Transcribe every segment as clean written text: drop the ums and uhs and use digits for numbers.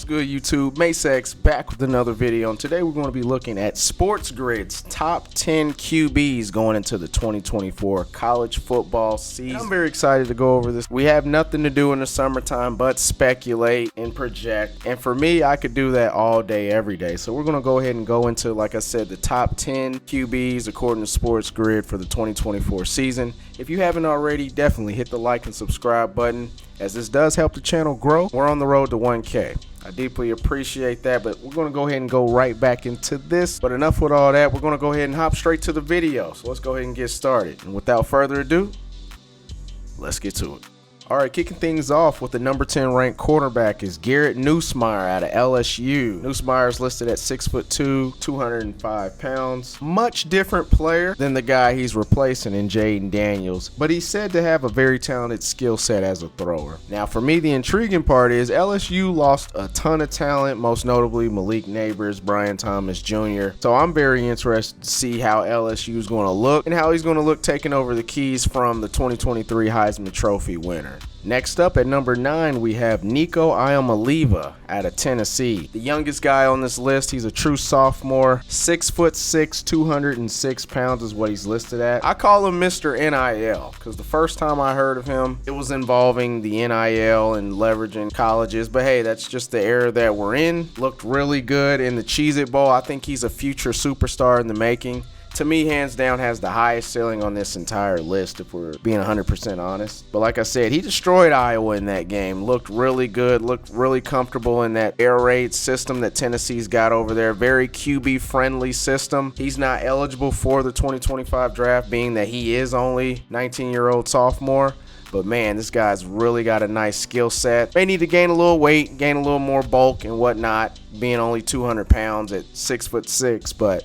good, YouTube? Macex back with another video, and today we're going to be looking at Sports Grid's top 10 QBs going into the 2024 college football season. I'm very excited to go over this. We have nothing to do in the summertime but speculate and project, and for me, I could do that all day, every day. So we're going to go ahead and go into, like I said, the top 10 QBs according to Sports Grid for the 2024 season. If you haven't already, definitely hit the like and subscribe button, as this does help the channel grow. We're on the road to 1K. I deeply appreciate that, but we're going to go ahead and go right back into this. But enough with all that. We're going to go ahead and hop straight to the video. So let's go ahead and get started. And without further ado, let's get to it. All right, kicking things off with the number 10 ranked quarterback is Garrett Nussmeier out of LSU. Nussmeier is listed at 6'2", 205 pounds. Much different player than the guy he's replacing in Jaden Daniels, but he's said to have a very talented skill set as a thrower. Now, for me, the intriguing part is LSU lost a ton of talent, most notably Malik Neighbors, Brian Thomas Jr. So I'm very interested to see how LSU is going to look and how he's going to look taking over the keys from the 2023 Heisman Trophy winner. Next up at number 9, we have Nico Iamaleava out of Tennessee. The youngest guy on this list. He's a true sophomore. 6'6", 206 pounds is what he's listed at. I call him Mr. NIL because the first time I heard of him, it was involving the NIL and leveraging colleges. But hey, that's just the era that we're in. Looked really good in the Cheez-It Bowl. I think he's a future superstar in the making. To me, hands down, has the highest ceiling on this entire list, if we're being 100% honest. But like I said, he destroyed Iowa in that game. Looked really good, looked really comfortable in that air raid system that Tennessee's got over there. Very QB-friendly system. He's not eligible for the 2025 draft, being that he is only 19-year-old sophomore. But man, this guy's really got a nice skill set. May need to gain a little weight, gain a little more bulk and whatnot, being only 200 pounds at 6'6", but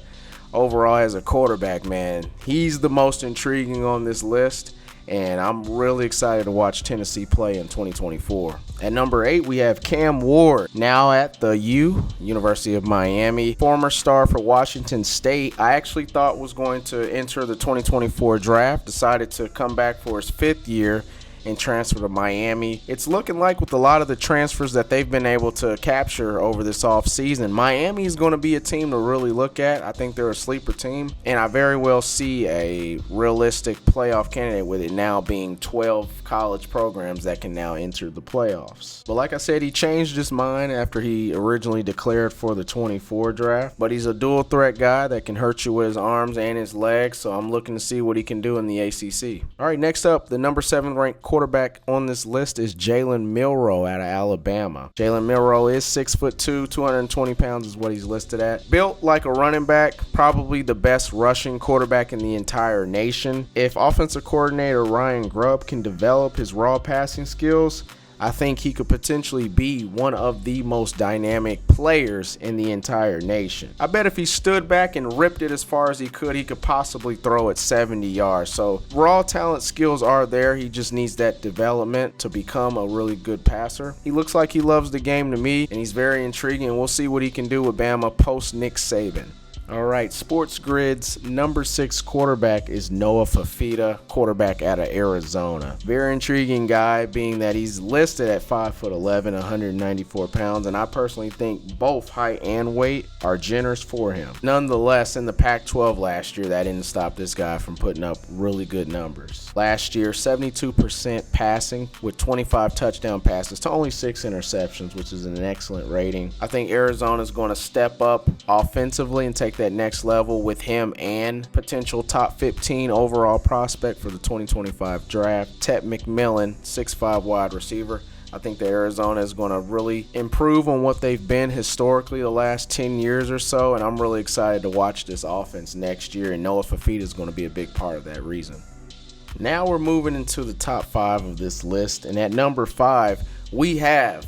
overall, as a quarterback, man, he's the most intriguing on this list, and I'm really excited to watch Tennessee play in 2024. At number 8, we have Cam Ward, now at the University of Miami. Former star for Washington State. I actually thought was going to enter the 2024 draft, decided to come back for his 5th year and transfer to Miami. It's looking like with a lot of the transfers that they've been able to capture over this offseason, Miami is going to be a team to really look at. I think they're a sleeper team, and I very well see a realistic playoff candidate with it now being 12 college programs that can now enter the playoffs. But like I said, he changed his mind after he originally declared for the 24 draft, but he's a dual threat guy that can hurt you with his arms and his legs, so I'm looking to see what he can do in the ACC. All right, next up, the number 7 ranked quarterback on this list is Jalen Milroe out of Alabama. Jalen Milroe is 6'2", 220 pounds is what he's listed at. Built like a running back, probably the best rushing quarterback in the entire nation. If offensive coordinator Ryan Grubb can develop his raw passing skills, I think he could potentially be one of the most dynamic players in the entire nation. I bet if he stood back and ripped it as far as he could possibly throw it 70 yards. So raw talent skills are there. He just needs that development to become a really good passer. He looks like he loves the game to me, and he's very intriguing. We'll see what he can do with Bama post Nick Saban. All right, Sports Grid's number 6 quarterback is Noah Fafita, quarterback out of Arizona. Very intriguing guy, being that he's listed at 5'11", 194 pounds, and I personally think both height and weight are generous for him. Nonetheless, in the Pac-12 last year, that didn't stop this guy from putting up really good numbers. Last year, 72% passing with 25 touchdown passes to only 6 interceptions, which is an excellent rating. I think Arizona's going to step up offensively and take that next level with him and potential top 15 overall prospect for the 2025 draft, Tet McMillan, 6'5" wide receiver. I think that Arizona is going to really improve on what they've been historically the last 10 years or so, and I'm really excited to watch this offense next year, and Noah Fafita is going to be a big part of that reason. Now we're moving into the top 5 of this list, and at number 5, we have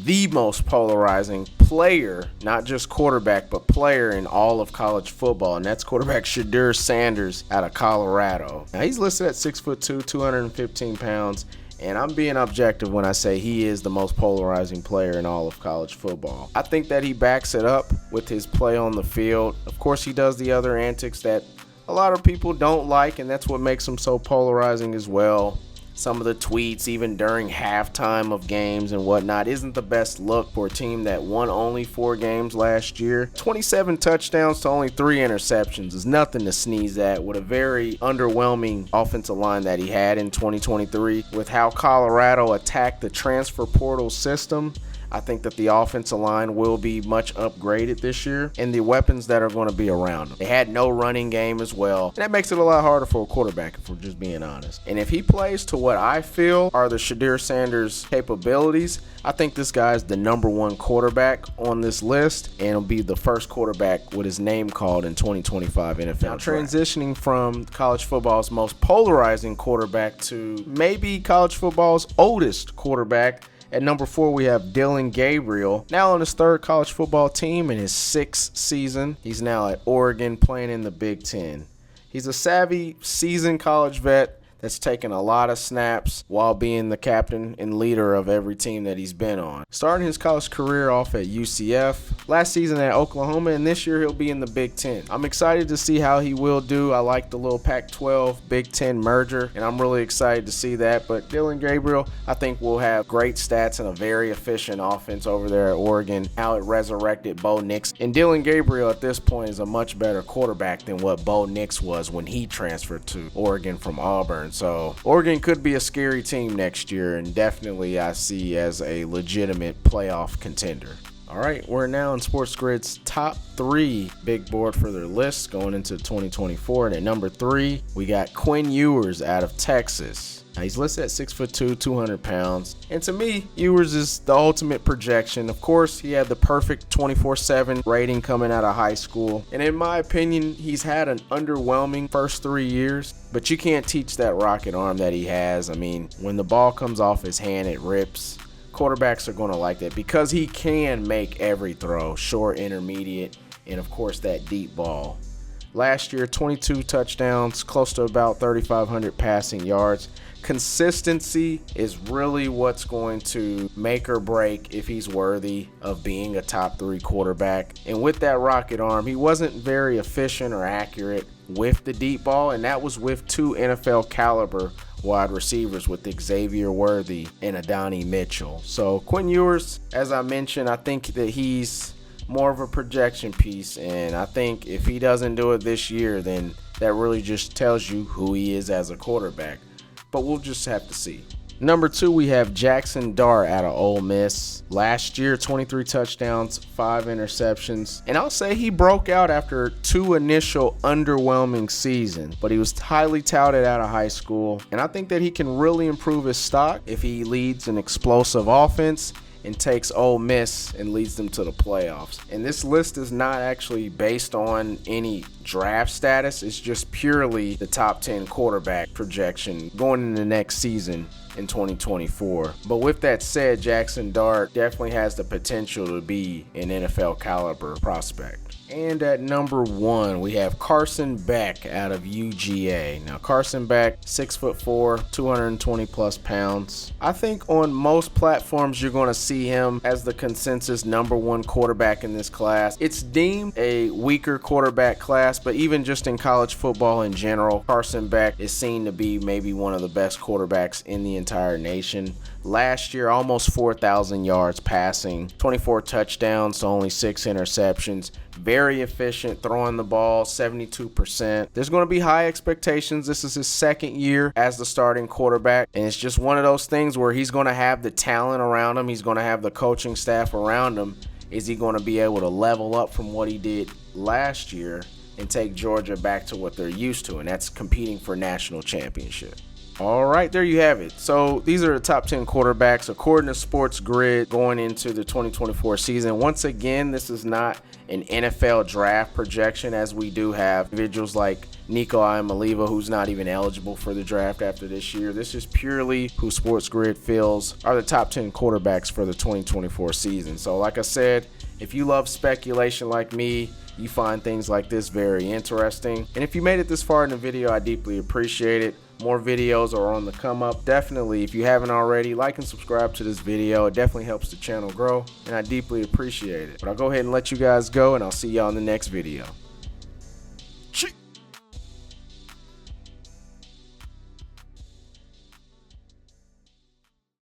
the most polarizing player, not just quarterback, but player in all of college football, and that's quarterback Shedeur Sanders out of Colorado. Now, he's listed at 6'2", 215 pounds, and I'm being objective when I say he is the most polarizing player in all of college football. I think that he backs it up with his play on the field. Of course, he does the other antics that a lot of people don't like, and that's what makes him so polarizing as well. some of the tweets, even during halftime of games and whatnot, isn't the best look for a team that won only 4 games last year. 27 touchdowns to only 3 interceptions is nothing to sneeze at, with a very underwhelming offensive line that he had in 2023. With how Colorado attacked the transfer portal system, I think that the offensive line will be much upgraded this year, and the weapons that are going to be around them. They had no running game as well, and that makes it a lot harder for a quarterback, if we're just being honest. And if he plays to what I feel are the Shedeur Sanders capabilities, I think this guy's the #1 quarterback on this list, and will be the first quarterback with his name called in 2025 NFL. Now, transitioning from college football's most polarizing quarterback to maybe college football's oldest quarterback, at number 4, we have Dillon Gabriel, now on his 3rd college football team in his 6th season. He's now at Oregon playing in the Big Ten. He's a savvy, seasoned college vet that's taken a lot of snaps while being the captain and leader of every team that he's been on. Starting his college career off at UCF, last season at Oklahoma, and this year he'll be in the Big Ten. I'm excited to see how he will do. I like the little Pac-12 Big Ten merger, and I'm really excited to see that. But Dillon Gabriel, I think, will have great stats and a very efficient offense over there at Oregon, how it resurrected Bo Nix. And Dillon Gabriel at this point is a much better quarterback than what Bo Nix was when he transferred to Oregon from Auburn. So Oregon could be a scary team next year, and definitely I see as a legitimate playoff contender. All right, we're now in Sports Grid's top 3 big board for their list going into 2024. And at number 3, we got Quinn Ewers out of Texas. Now, he's listed at 6'2", 200 pounds. And to me, Ewers is the ultimate projection. Of course, he had the perfect 24/7 rating coming out of high school. And in my opinion, he's had an underwhelming first 3 years. But you can't teach that rocket arm that he has. I mean, when the ball comes off his hand, it rips. Quarterbacks are going to like that because he can make every throw, short, intermediate, and of course that deep ball. Last year, 22 touchdowns, close to about 3,500 passing yards. Consistency is really what's going to make or break if he's worthy of being a top 3 quarterback. And with that rocket arm, he wasn't very efficient or accurate with the deep ball, and that was with 2 NFL caliber wide receivers with Xavier Worthy and Adonai Mitchell. So Quinn Ewers, as I mentioned, I think that he's more of a projection piece, and I think if he doesn't do it this year, then that really just tells you who he is as a quarterback. But we'll just have to see. Number 2, we have Jackson Dart out of Ole Miss. Last year, 23 touchdowns, 5 interceptions. And I'll say he broke out after 2 initial underwhelming seasons, but he was highly touted out of high school. And I think that he can really improve his stock if he leads an explosive offense and takes Ole Miss and leads them to the playoffs. And this list is not actually based on any draft status. It's just purely the top 10 quarterback projection going into next season in 2024. But with that said, Jackson Dart definitely has the potential to be an NFL caliber prospect. And at number 1, we have Carson Beck out of UGA. Now, Carson Beck, 6'4", 220 plus pounds. I think on most platforms, you're going to see him as the consensus #1 quarterback in this class. It's deemed a weaker quarterback class, but even just in college football in general, Carson Beck is seen to be maybe one of the best quarterbacks in the entire nation. Last year, almost 4,000 yards passing, 24 touchdowns to only 6 interceptions. Very efficient throwing the ball, 72%. There's going to be high expectations. This is his 2nd year as the starting quarterback, and it's just one of those things where he's going to have the talent around him. He's going to have the coaching staff around him. Is he going to be able to level up from what he did last year and take Georgia back to what they're used to, and that's competing for national championship? All right, there you have it. So these are the top 10 quarterbacks according to Sports Grid going into the 2024 season. Once again, this is not an NFL draft projection, as we do have individuals like Nico Iamaleava, who's not even eligible for the draft after this year. This is purely who Sports Grid feels are the top 10 quarterbacks for the 2024 season. So like I said, if you love speculation like me, you find things like this very interesting. And if you made it this far in the video, I deeply appreciate it. More videos are on the come up. Definitely, if you haven't already, like and subscribe to this video. It definitely helps the channel grow, and I deeply appreciate it. But I'll go ahead and let you guys go, and I'll see y'all in the next video.